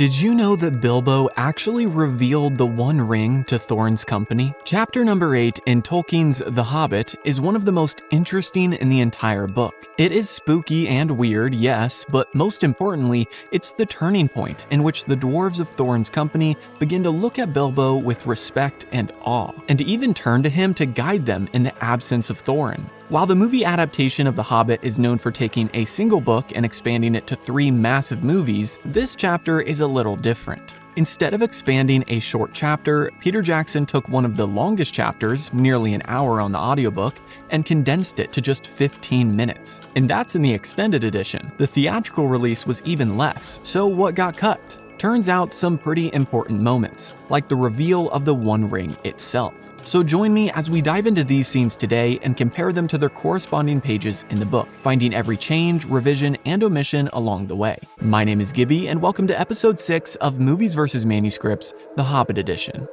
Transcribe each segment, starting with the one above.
Did you know that Bilbo actually revealed the One Ring to Thorin's company? Chapter number 8 in Tolkien's The Hobbit is one of the most interesting in the entire book. It is spooky and weird, yes, but most importantly, it's the turning point in which the dwarves of Thorin's company begin to look at Bilbo with respect and awe, and even turn to him to guide them in the absence of Thorin. While the movie adaptation of The Hobbit is known for taking a single book and expanding it to 3 massive movies, this chapter is a little different. Instead of expanding a short chapter, Peter Jackson took one of the longest chapters, nearly an hour on the audiobook, and condensed it to just 15 minutes. And that's in the extended edition. The theatrical release was even less, so what got cut? Turns out some pretty important moments, like the reveal of the One Ring itself. So join me as we dive into these scenes today and compare them to their corresponding pages in the book, finding every change, revision, and omission along the way. My name is Gibby, and welcome to episode 6 of Movies vs. Manuscripts, The Hobbit Edition.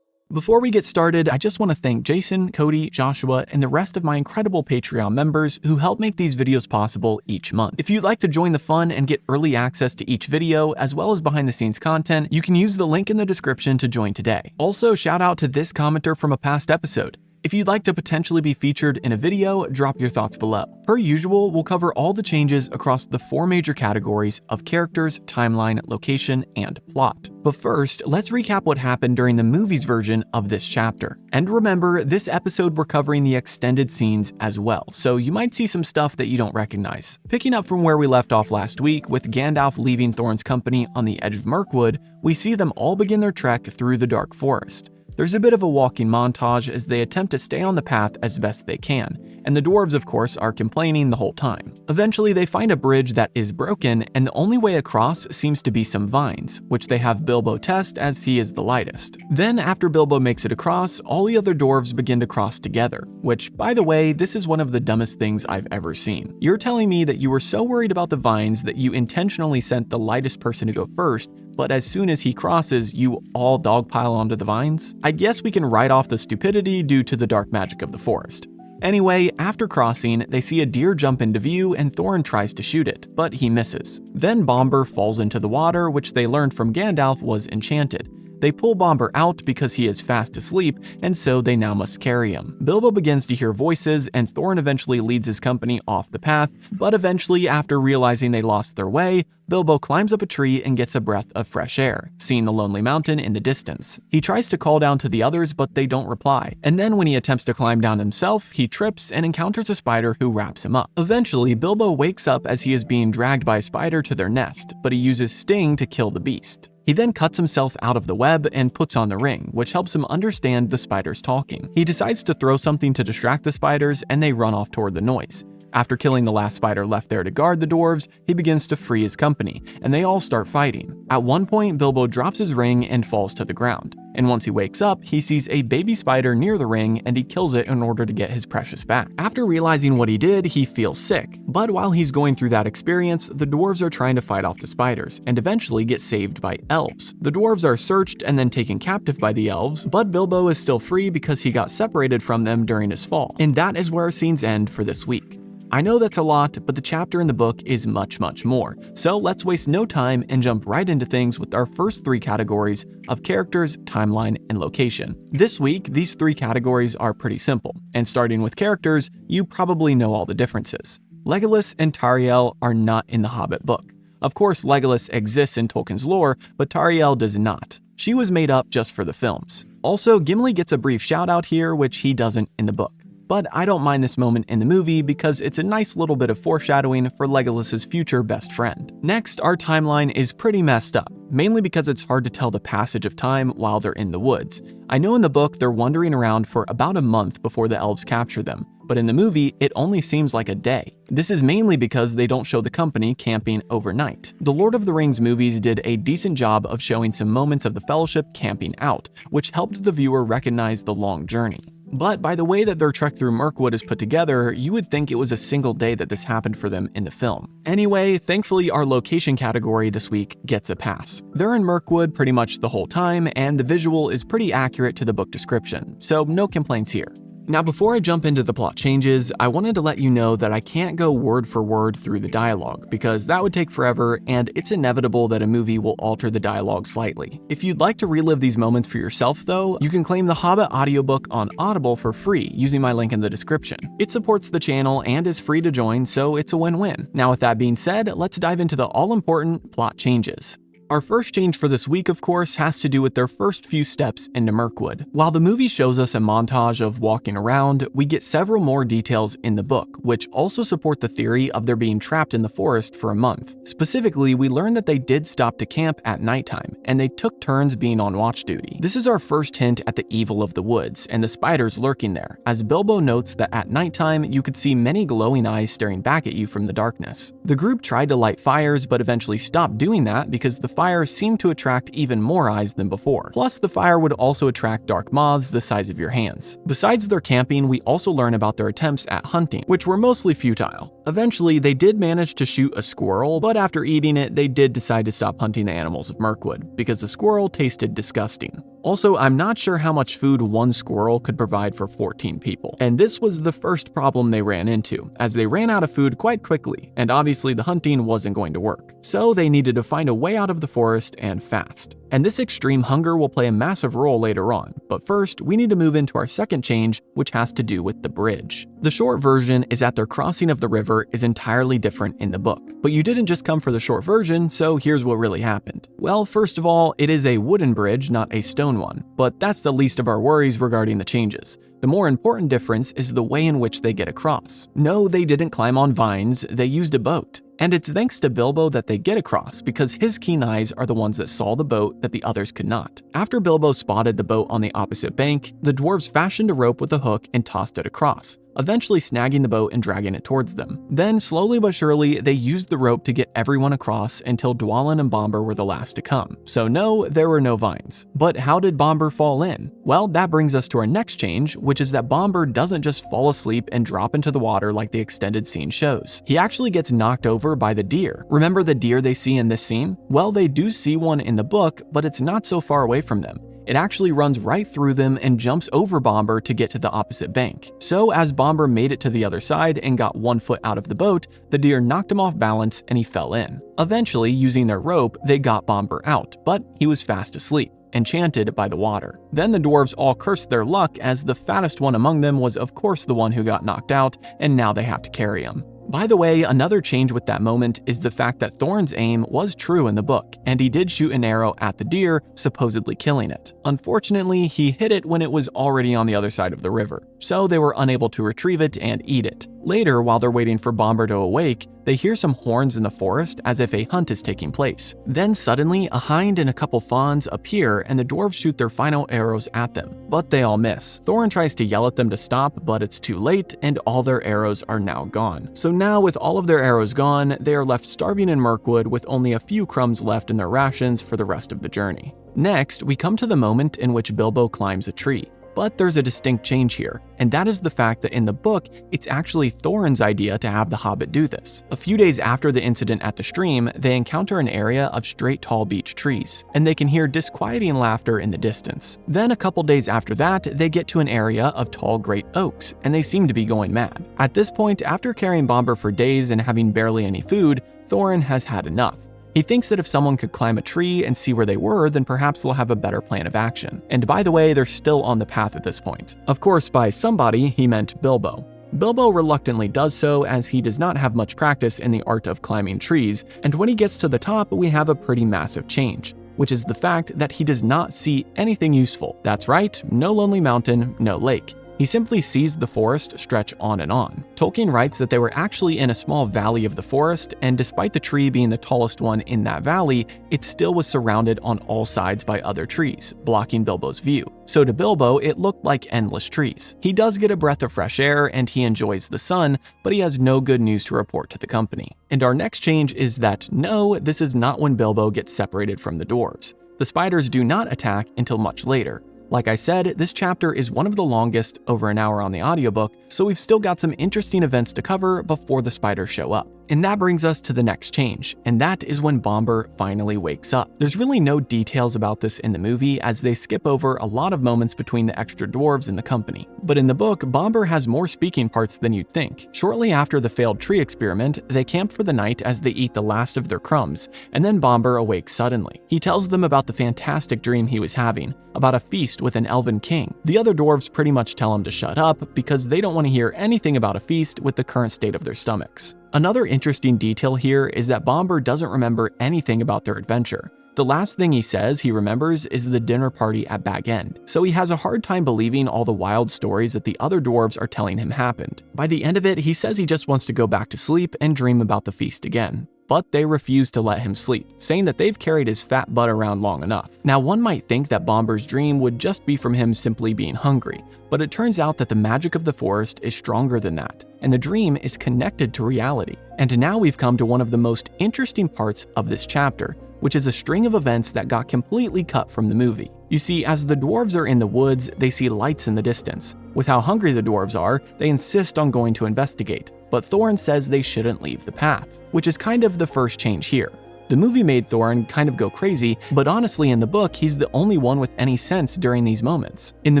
Before we get started, I just want to thank Jason, Cody, Joshua, and the rest of my incredible Patreon members who help make these videos possible each month. If you'd like to join the fun and get early access to each video, as well as behind-the-scenes content, you can use the link in the description to join today. Also, shout out to this commenter from a past episode. If you'd like to potentially be featured in a video, drop your thoughts below. Per usual, we'll cover all the changes across the 4 major categories of characters, timeline, location, and plot. But first, let's recap what happened during the movies version of this chapter. And remember, this episode we're covering the extended scenes as well, so you might see some stuff that you don't recognize. Picking up from where we left off last week, with Gandalf leaving Thorin's company on the edge of Mirkwood, we see them all begin their trek through the dark forest. There's a bit of a walking montage as they attempt to stay on the path as best they can, and the dwarves of course are complaining the whole time. Eventually they find a bridge that is broken, and the only way across seems to be some vines, which they have Bilbo test as he is the lightest. Then after Bilbo makes it across, all the other dwarves begin to cross together, which by the way, this is one of the dumbest things I've ever seen. You're telling me that you were so worried about the vines that you intentionally sent the lightest person to go first, but as soon as he crosses, you all dogpile onto the vines? I guess we can write off the stupidity due to the dark magic of the forest. Anyway, after crossing, they see a deer jump into view and Thorin tries to shoot it, but he misses. Then Bombur falls into the water, which they learned from Gandalf was enchanted. They pull Bombur out because he is fast asleep, and so they now must carry him. Bilbo begins to hear voices, and Thorin eventually leads his company off the path, but eventually, after realizing they lost their way, Bilbo climbs up a tree and gets a breath of fresh air, seeing the lonely mountain in the distance. He tries to call down to the others, but they don't reply. And then when he attempts to climb down himself, he trips and encounters a spider who wraps him up. Eventually, Bilbo wakes up as he is being dragged by a spider to their nest, but he uses Sting to kill the beast. He then cuts himself out of the web and puts on the ring, which helps him understand the spiders talking. He decides to throw something to distract the spiders, and they run off toward the noise. After killing the last spider left there to guard the dwarves, he begins to free his company, and they all start fighting. At one point, Bilbo drops his ring and falls to the ground. And once he wakes up, he sees a baby spider near the ring and he kills it in order to get his precious back. After realizing what he did, he feels sick. But while he's going through that experience, the dwarves are trying to fight off the spiders and eventually get saved by elves. The dwarves are searched and then taken captive by the elves, but Bilbo is still free because he got separated from them during his fall. And that is where our scenes end for this week. I know that's a lot, but the chapter in the book is much more. So let's waste no time and jump right into things with our first 3 categories of characters, timeline, and location. This week, these 3 categories are pretty simple, and starting with characters, you probably know all the differences. Legolas and Tauriel are not in the Hobbit book. Of course, Legolas exists in Tolkien's lore, but Tauriel does not. She was made up just for the films. Also, Gimli gets a brief shout out here, which he doesn't in the book. But I don't mind this moment in the movie because it's a nice little bit of foreshadowing for Legolas's future best friend. Next, our timeline is pretty messed up, mainly because it's hard to tell the passage of time while they're in the woods. I know in the book they're wandering around for about a month before the elves capture them, but in the movie it only seems like a day. This is mainly because they don't show the company camping overnight. The Lord of the Rings movies did a decent job of showing some moments of the Fellowship camping out, which helped the viewer recognize the long journey. But by the way that their trek through Mirkwood is put together, you would think it was a single day that this happened for them in the film. Anyway, thankfully our location category this week gets a pass. They're in Mirkwood pretty much the whole time, and the visual is pretty accurate to the book description, so no complaints here. Now, before I jump into the plot changes, I wanted to let you know that I can't go word for word through the dialogue, because that would take forever, and it's inevitable that a movie will alter the dialogue slightly. If you'd like to relive these moments for yourself, though, you can claim the Hobbit audiobook on Audible for free using my link in the description. It supports the channel and is free to join, so it's a win-win. Now, with that being said, let's dive into the all-important plot changes. Our first change for this week, of course, has to do with their first few steps into Mirkwood. While the movie shows us a montage of walking around, we get several more details in the book, which also support the theory of their being trapped in the forest for a month. Specifically, we learn that they did stop to camp at nighttime, and they took turns being on watch duty. This is our first hint at the evil of the woods and the spiders lurking there, as Bilbo notes that at nighttime you could see many glowing eyes staring back at you from the darkness. The group tried to light fires, but eventually stopped doing that because the fire seemed to attract even more eyes than before. Plus, the fire would also attract dark moths the size of your hands. Besides their camping, we also learn about their attempts at hunting, which were mostly futile. Eventually, they did manage to shoot a squirrel, but after eating it, they did decide to stop hunting the animals of Mirkwood, because the squirrel tasted disgusting. Also, I'm not sure how much food one squirrel could provide for 14 people. And this was the first problem they ran into, as they ran out of food quite quickly, and obviously the hunting wasn't going to work. So they needed to find a way out of the forest and fast. And this extreme hunger will play a massive role later on, but first, we need to move into our second change, which has to do with the bridge. The short version is that their crossing of the river is entirely different in the book. But you didn't just come for the short version, so here's what really happened. Well, first of all, it is a wooden bridge, not a stone one, but that's the least of our worries regarding the changes. The more important difference is the way in which they get across. No, they didn't climb on vines, they used a boat. And it's thanks to Bilbo that they get across, because his keen eyes are the ones that saw the boat that the others could not. After Bilbo spotted the boat on the opposite bank, the dwarves fashioned a rope with a hook and tossed it across, eventually snagging the boat and dragging it towards them. Then, slowly but surely, they used the rope to get everyone across until Dwalin and Bombur were the last to come. So no, there were no vines. But how did Bombur fall in? Well, that brings us to our next change, which is that Bombur doesn't just fall asleep and drop into the water like the extended scene shows. He actually gets knocked over by the deer. Remember the deer they see in this scene? Well, they do see one in the book, but it's not so far away from them. It actually runs right through them and jumps over Bombur to get to the opposite bank. So as Bombur made it to the other side and got 1 foot out of the boat, the deer knocked him off balance and he fell in. Eventually, using their rope, they got Bombur out, but he was fast asleep, enchanted by the water. Then the dwarves all cursed their luck, as the fattest one among them was of course the one who got knocked out, and now they have to carry him. By the way, another change with that moment is the fact that Thorin's aim was true in the book, and he did shoot an arrow at the deer, supposedly killing it. Unfortunately, he hit it when it was already on the other side of the river, so they were unable to retrieve it and eat it. Later, while they're waiting for Bombur to awake, they hear some horns in the forest as if a hunt is taking place. Then suddenly, a hind and a couple fawns appear and the dwarves shoot their final arrows at them, but they all miss. Thorin tries to yell at them to stop, but it's too late and all their arrows are now gone. So now, with all of their arrows gone, they are left starving in Mirkwood with only a few crumbs left in their rations for the rest of the journey. Next, we come to the moment in which Bilbo climbs a tree. But there's a distinct change here, and that is the fact that in the book, it's actually Thorin's idea to have the Hobbit do this. A few days after the incident at the stream, they encounter an area of straight tall beech trees, and they can hear disquieting laughter in the distance. Then a couple days after that, they get to an area of tall great oaks, and they seem to be going mad. At this point, after carrying Bombur for days and having barely any food, Thorin has had enough. He thinks that if someone could climb a tree and see where they were, then perhaps they'll have a better plan of action. And by the way, they're still on the path at this point. Of course, by somebody, he meant Bilbo. Bilbo reluctantly does so, as he does not have much practice in the art of climbing trees, and when he gets to the top, we have a pretty massive change, which is the fact that he does not see anything useful. That's right, no lonely mountain, no lake. He simply sees the forest stretch on and on. Tolkien writes that they were actually in a small valley of the forest, and despite the tree being the tallest one in that valley, it still was surrounded on all sides by other trees, blocking Bilbo's view. So to Bilbo, it looked like endless trees. He does get a breath of fresh air and he enjoys the sun, but he has no good news to report to the company. And our next change is that no, this is not when Bilbo gets separated from the dwarves. The spiders do not attack until much later. Like I said, this chapter is one of the longest, over an hour on the audiobook, so we've still got some interesting events to cover before the spiders show up. And that brings us to the next change, and that is when Bombur finally wakes up. There's really no details about this in the movie, as they skip over a lot of moments between the extra dwarves and the company. But in the book, Bombur has more speaking parts than you'd think. Shortly after the failed tree experiment, they camp for the night as they eat the last of their crumbs, and then Bombur awakes suddenly. He tells them about the fantastic dream he was having, about a feast with an elven king. The other dwarves pretty much tell him to shut up because they don't want to hear anything about a feast with the current state of their stomachs. Another interesting detail here is that Bombur doesn't remember anything about their adventure. The last thing he says he remembers is the dinner party at Bag End, so he has a hard time believing all the wild stories that the other dwarves are telling him happened. By the end of it, he says he just wants to go back to sleep and dream about the feast again. But they refuse to let him sleep, saying that they've carried his fat butt around long enough. Now, one might think that Bombur's dream would just be from him simply being hungry, but it turns out that the magic of the forest is stronger than that, and the dream is connected to reality. And now we've come to one of the most interesting parts of this chapter, which is a string of events that got completely cut from the movie. You see, as the dwarves are in the woods, they see lights in the distance. With how hungry the dwarves are, they insist on going to investigate, but Thorin says they shouldn't leave the path, which is kind of the first change here. The movie made Thorin kind of go crazy, but honestly in the book, he's the only one with any sense during these moments. In the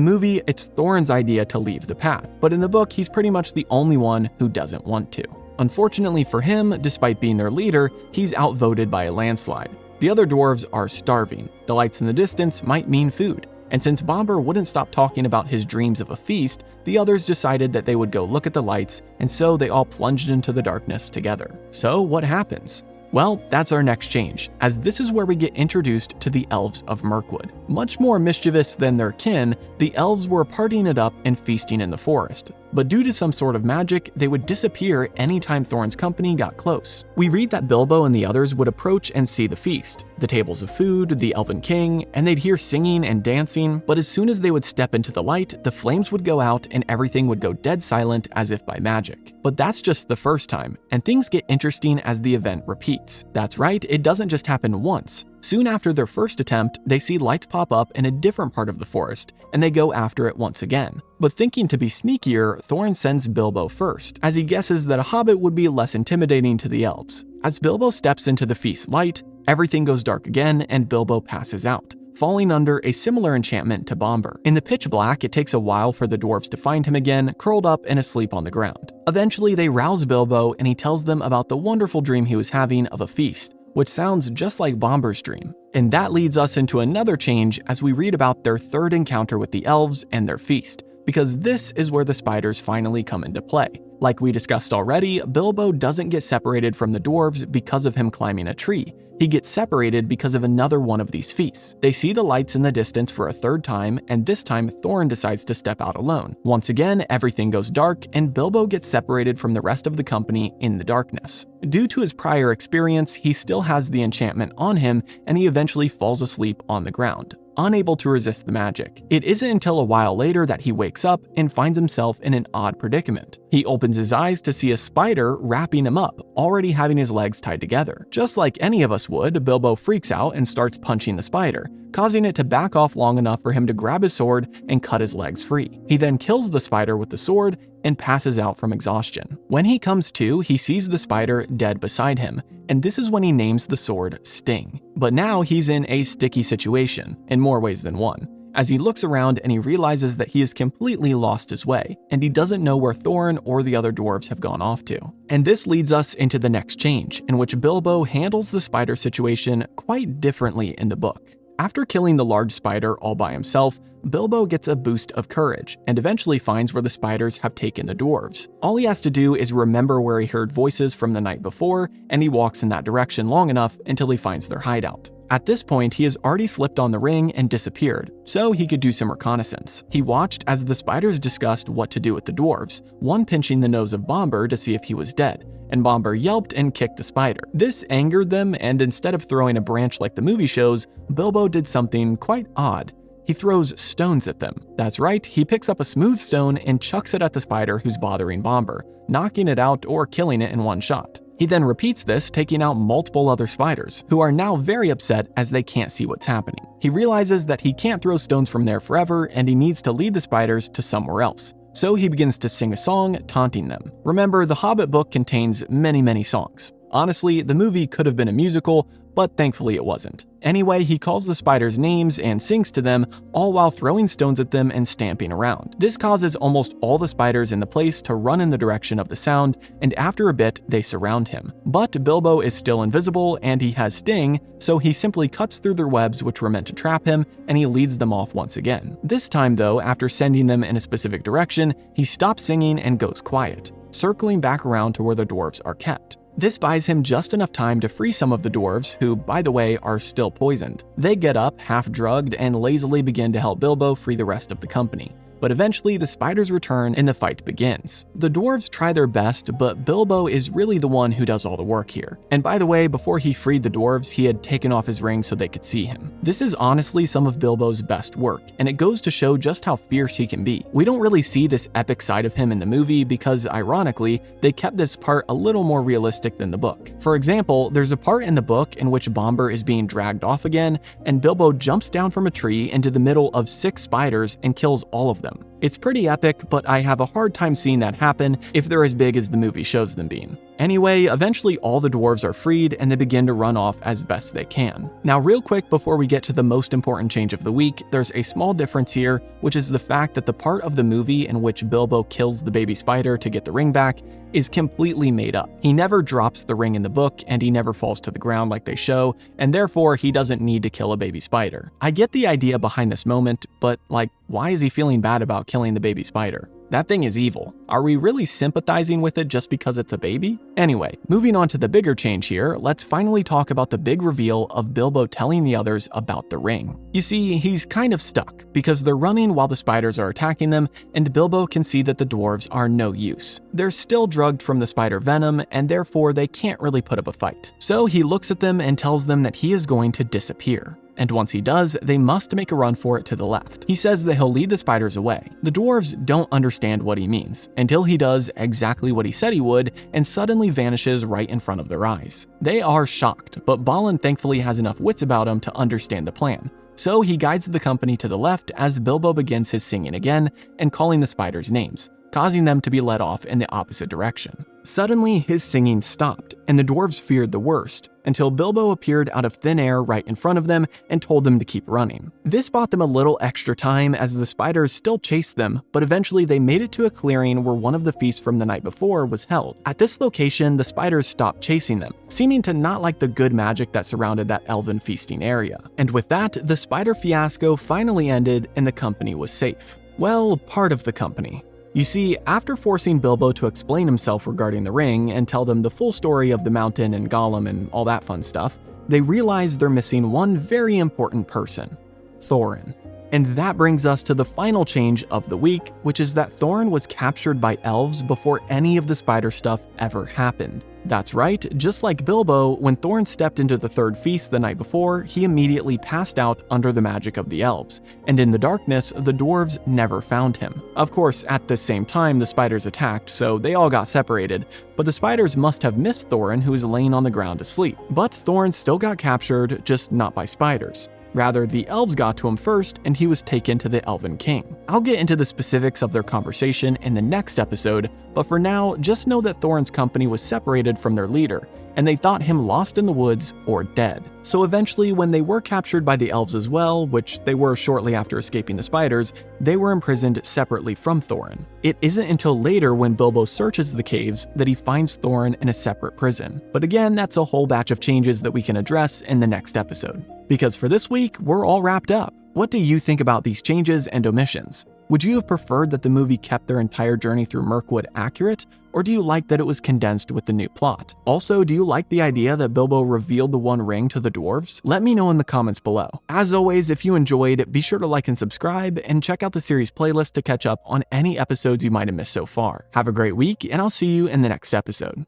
movie, it's Thorin's idea to leave the path, but in the book, he's pretty much the only one who doesn't want to. Unfortunately for him, despite being their leader, he's outvoted by a landslide. The other dwarves are starving. The lights in the distance might mean food. And since Bombur wouldn't stop talking about his dreams of a feast, the others decided that they would go look at the lights, and so they all plunged into the darkness together. So what happens? Well, that's our next change, as this is where we get introduced to the elves of Mirkwood. Much more mischievous than their kin, the elves were partying it up and feasting in the forest. But due to some sort of magic, they would disappear anytime Thorin's company got close. We read that Bilbo and the others would approach and see the feast, the tables of food, the elven king, and they'd hear singing and dancing, but as soon as they would step into the light, the flames would go out and everything would go dead silent as if by magic. But that's just the first time, and things get interesting as the event repeats. That's right, it doesn't just happen once. Soon after their first attempt, they see lights pop up in a different part of the forest, and they go after it once again. But thinking to be sneakier, Thorin sends Bilbo first, as he guesses that a hobbit would be less intimidating to the elves. As Bilbo steps into the feast light, everything goes dark again and Bilbo passes out, falling under a similar enchantment to Bombur. In the pitch black, it takes a while for the dwarves to find him again, curled up and asleep on the ground. Eventually, they rouse Bilbo and he tells them about the wonderful dream he was having of a feast, which sounds just like Bombur's dream. And that leads us into another change as we read about their third encounter with the elves and their feast, because this is where the spiders finally come into play. Like we discussed already, Bilbo doesn't get separated from the dwarves because of him climbing a tree. He gets separated because of another one of these feasts. They see the lights in the distance for a third time, and this time Thorin decides to step out alone. Once again, everything goes dark, and Bilbo gets separated from the rest of the company in the darkness. Due to his prior experience, he still has the enchantment on him, and he eventually falls asleep on the ground, unable to resist the magic. It isn't until a while later that he wakes up and finds himself in an odd predicament. He opens his eyes to see a spider wrapping him up, already having his legs tied together. Just like any of us would, Bilbo freaks out and starts punching the spider, causing it to back off long enough for him to grab his sword and cut his legs free. He then kills the spider with the sword and passes out from exhaustion. When he comes to, he sees the spider dead beside him, and this is when he names the sword Sting. But now he's in a sticky situation, in more ways than one, as he looks around and he realizes that he has completely lost his way, and he doesn't know where Thorin or the other dwarves have gone off to. And this leads us into the next change, in which Bilbo handles the spider situation quite differently in the book. After killing the large spider all by himself, Bilbo gets a boost of courage and eventually finds where the spiders have taken the dwarves. All he has to do is remember where he heard voices from the night before, and he walks in that direction long enough until he finds their hideout. At this point, he has already slipped on the ring and disappeared, so he could do some reconnaissance. He watched as the spiders discussed what to do with the dwarves, one pinching the nose of Bombur to see if he was dead, and Bombur yelped and kicked the spider. This angered them, and instead of throwing a branch like the movie shows, Bilbo did something quite odd. He throws stones at them. That's right, he picks up a smooth stone and chucks it at the spider who's bothering Bombur, knocking it out or killing it in one shot. He then repeats this, taking out multiple other spiders, who are now very upset as they can't see what's happening. He realizes that he can't throw stones from there forever, and he needs to lead the spiders to somewhere else. So he begins to sing a song, taunting them. Remember, the Hobbit book contains many songs. Honestly, the movie could have been a musical, but thankfully it wasn't. Anyway, he calls the spiders names and sings to them, all while throwing stones at them and stamping around. This causes almost all the spiders in the place to run in the direction of the sound, and after a bit, they surround him. But Bilbo is still invisible, and he has Sting, so he simply cuts through their webs which were meant to trap him, and he leads them off once again. This time though, after sending them in a specific direction, he stops singing and goes quiet, circling back around to where the dwarves are kept. This buys him just enough time to free some of the dwarves, who, by the way, are still poisoned. They get up, half-drugged, and lazily begin to help Bilbo free the rest of the company. But eventually, the spiders return and the fight begins. The dwarves try their best, but Bilbo is really the one who does all the work here. And by the way, before he freed the dwarves, he had taken off his ring so they could see him. This is honestly some of Bilbo's best work, and it goes to show just how fierce he can be. We don't really see this epic side of him in the movie because, ironically, they kept this part a little more realistic than the book. For example, there's a part in the book in which Bombur is being dragged off again, and Bilbo jumps down from a tree into the middle of 6 spiders and kills all of them. It's pretty epic, but I have a hard time seeing that happen if they're as big as the movie shows them being. Anyway, eventually all the dwarves are freed and they begin to run off as best they can. Now real quick before we get to the most important change of the week, there's a small difference here, which is the fact that the part of the movie in which Bilbo kills the baby spider to get the ring back is completely made up. He never drops the ring in the book and he never falls to the ground like they show, and therefore he doesn't need to kill a baby spider. I get the idea behind this moment, but why is he feeling bad about killing the baby spider? That thing is evil. Are we really sympathizing with it just because it's a baby? Anyway, moving on to the bigger change here, let's finally talk about the big reveal of Bilbo telling the others about the ring. You see, he's kind of stuck, because they're running while the spiders are attacking them, and Bilbo can see that the dwarves are no use. They're still drugged from the spider venom, and therefore they can't really put up a fight. So he looks at them and tells them that he is going to disappear. And once he does, they must make a run for it to the left. He says that he'll lead the spiders away. The dwarves don't understand what he means, until he does exactly what he said he would and suddenly vanishes right in front of their eyes. They are shocked, but Balin thankfully has enough wits about him to understand the plan. So he guides the company to the left as Bilbo begins his singing again and calling the spiders names, causing them to be led off in the opposite direction. Suddenly, his singing stopped, and the dwarves feared the worst, until Bilbo appeared out of thin air right in front of them and told them to keep running. This bought them a little extra time as the spiders still chased them, but eventually they made it to a clearing where one of the feasts from the night before was held. At this location, the spiders stopped chasing them, seeming to not like the good magic that surrounded that elven feasting area. And with that, the spider fiasco finally ended and the company was safe. Well, part of the company. You see, after forcing Bilbo to explain himself regarding the ring and tell them the full story of the mountain and Gollum and all that fun stuff, they realize they're missing one very important person, Thorin. And that brings us to the final change of the week, which is that Thorin was captured by elves before any of the spider stuff ever happened. That's right, just like Bilbo, when Thorin stepped into the third feast the night before, he immediately passed out under the magic of the elves, and in the darkness, the dwarves never found him. Of course, at the same time, the spiders attacked, so they all got separated, but the spiders must have missed Thorin, who was laying on the ground asleep. But Thorin still got captured, just not by spiders. Rather, the elves got to him first, and he was taken to the Elven King. I'll get into the specifics of their conversation in the next episode, but for now, just know that Thorin's company was separated from their leader, and they thought him lost in the woods or dead. So eventually, when they were captured by the elves as well, which they were shortly after escaping the spiders, they were imprisoned separately from Thorin. It isn't until later when Bilbo searches the caves that he finds Thorin in a separate prison. But again, that's a whole batch of changes that we can address in the next episode. Because for this week, we're all wrapped up. What do you think about these changes and omissions? Would you have preferred that the movie kept their entire journey through Mirkwood accurate, or do you like that it was condensed with the new plot? Also, do you like the idea that Bilbo revealed the One Ring to the dwarves? Let me know in the comments below. As always, if you enjoyed, be sure to like and subscribe, and check out the series playlist to catch up on any episodes you might have missed so far. Have a great week, and I'll see you in the next episode.